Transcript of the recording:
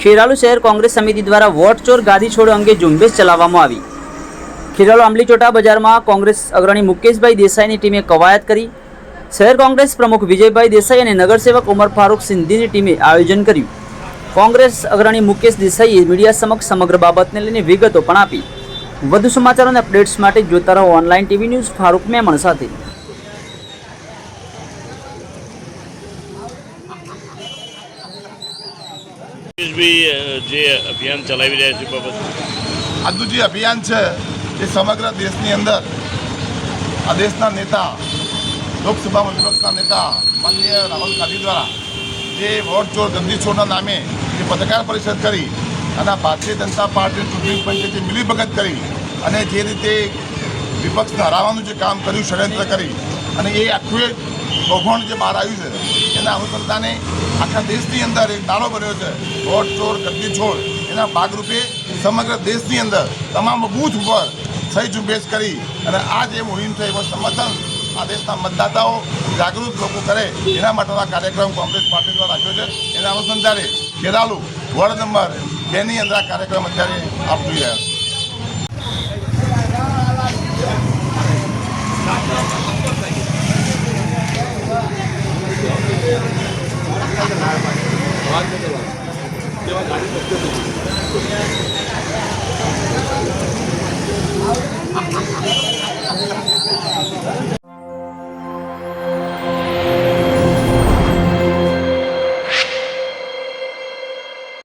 ખેરાલુ શહેર કોંગ્રેસ સમિતિ દ્વારા વોટ ચોર ગાદી છોડો અંગે ઝુંબેશ ચલાવવામાં આવી। ખેરાલુ આંબલીચોટા બજારમાં કોંગ્રેસ અગ્રણી મુકેશભાઈ દેસાઈની ટીમે કવાયત કરી। શહેર કોંગ્રેસ પ્રમુખ વિજયભાઈ દેસાઈ અને નગરસેવક ઉમર ફારૂક સિંધીની ટીમે આયોજન કર્યું। કોંગ્રેસ અગ્રણી મુકેશ દેસાઈએ મીડિયા સમક્ષ સમગ્ર બાબતને લઈને વિગતો પણ આપી। વધુ સમાચાર અને અપડેટ્સ માટે જોતા રહો online TV news Farooq Memon સાથે। જે અભિયાન ચલાવી રહ્યા છે બાબત આજનું જે અભિયાન છે એ સમગ્ર દેશની અંદર આ દેશના નેતા લોકસભામાં વિપક્ષના નેતા માનનીય રાહુલ ગાંધી દ્વારા જે વોટ ચોર ગંદી છોડના નામે જે પત્રકાર પરિષદ કરી અને ભારતીય જનતા પાર્ટી ચૂંટણી પંચે જે મિલીભગત કરી અને જે રીતે વિપક્ષને હરાવવાનું જે કામ કર્યું, ષડયંત્ર કરી અને એ આખું એક કૌભાંડ જે બહાર આવ્યું છે એના અનુસંધાને આખા દેશની અંદર એક નારો બન્યો છે વોટ ચોર ગંદી છોડ। એના ભાગરૂપે સમગ્ર દેશની અંદર તમામ બૂથ ઉપર સહી ઝુંબેશ કરી અને આ જે મુહિમ છે એમાં સમર્થન આ દેશના મતદાતાઓ જાગૃત લોકો કરે એના માટેનો કાર્યક્રમ કોંગ્રેસ પાર્ટી દ્વારા રાખ્યો છે। એના અનુસંધાને ખેરાલુ વોર્ડ નંબર 2ની અંદર આ કાર્યક્રમ અત્યારે આપ જોઈ રહ્યા છો।